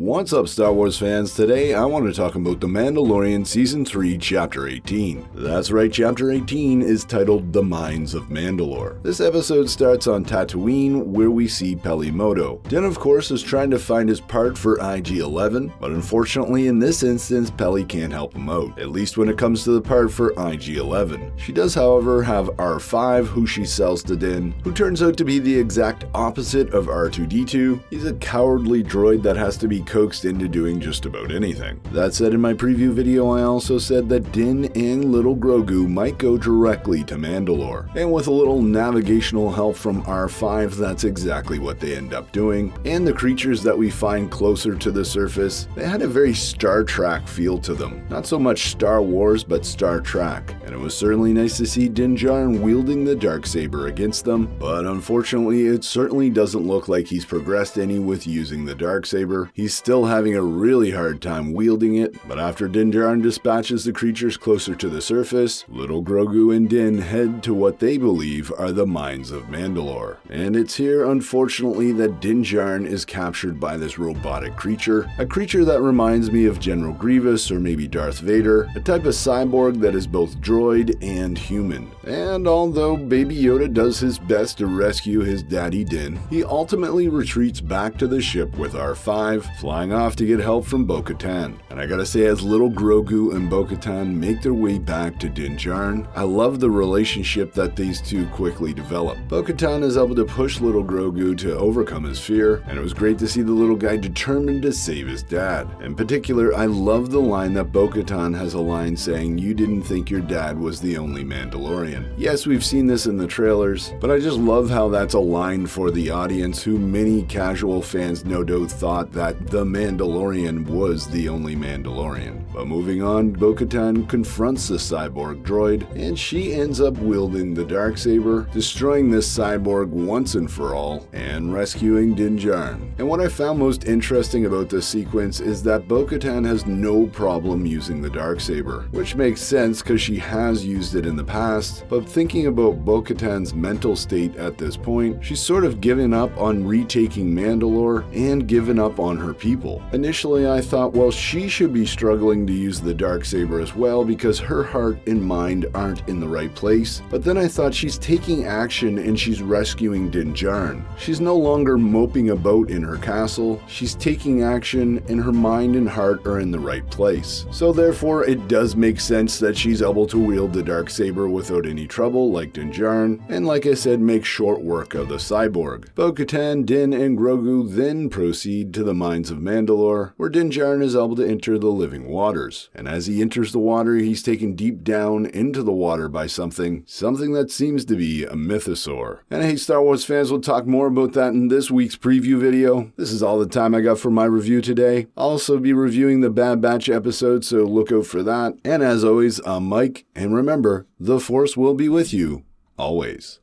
What's up, Star Wars fans? Today I want to talk about The Mandalorian Season 3, Chapter 18. That's right, Chapter 18 is titled The Mines of Mandalore. This episode starts on Tatooine, where we see Peli Motto. Din, of course, is trying to find his part for IG-11, but unfortunately in this instance, Peli can't help him out, at least when it comes to the part for IG-11. She does, however, have R5, who she sells to Din, who turns out to be the exact opposite of R2-D2. He's a cowardly droid that has to be coaxed into doing just about anything. That said, in my preview video I also said that Din and little Grogu might go directly to Mandalore, and with a little navigational help from R5, that's exactly what they end up doing. And the creatures that we find closer to the surface, they had a very Star Trek feel to them. Not so much Star Wars, but Star Trek. And it was certainly nice to see Din Djarin wielding the Darksaber against them, but unfortunately it certainly doesn't look like he's progressed any with using the Darksaber. He's still having a really hard time wielding it, but after Din Djarin dispatches the creatures closer to the surface, little Grogu and Din head to what they believe are the mines of Mandalore. And it's here, unfortunately, that Din Djarin is captured by this robotic creature, a creature that reminds me of General Grievous or maybe Darth Vader, a type of cyborg that is both droid and human. And although Baby Yoda does his best to rescue his daddy Din, he ultimately retreats back to the ship with R5, flying off to get help from Bo-Katan. And I gotta say, as little Grogu and Bo-Katan make their way back to Din Djarin, I love the relationship that these two quickly develop. Bo-Katan is able to push little Grogu to overcome his fear, and it was great to see the little guy determined to save his dad. In particular, I love the line that Bo-Katan has a line saying, "You didn't think your dad was the only Mandalorian." Yes, we've seen this in the trailers, but I just love how that's a line for the audience, who many casual fans no doubt thought that the Mandalorian was the only Mandalorian. But moving on, Bo-Katan confronts the cyborg droid, and she ends up wielding the Darksaber, destroying this cyborg once and for all, and rescuing Din Djarin. And what I found most interesting about this sequence is that Bo-Katan has no problem using the Darksaber, which makes sense because she has used it in the past, but thinking about Bo-Katan's mental state at this point, she's sort of given up on retaking Mandalore and given up on her people. Initially I thought, well, she should be struggling to use the Darksaber as well because her heart and mind aren't in the right place, but then I thought she's taking action and she's rescuing Din Djarin. She's no longer moping about in her castle, she's taking action and her mind and heart are in the right place. So therefore it does make sense that she's able to wield the Darksaber without any trouble like Din Djarin, and like I said, make short work of the cyborg. Bo-Katan, Din, and Grogu then proceed to the mines of Mandalore, where Din Djarin is able to enter the living waters. And as he enters the water, he's taken deep down into the water by something that seems to be a mythosaur. And hey, Star Wars fans, we'll talk more about that in this week's preview video. This is all the time I got for my review today. I'll also be reviewing the Bad Batch episode, so look out for that. And as always, I'm Mike, and remember, the Force will be with you always.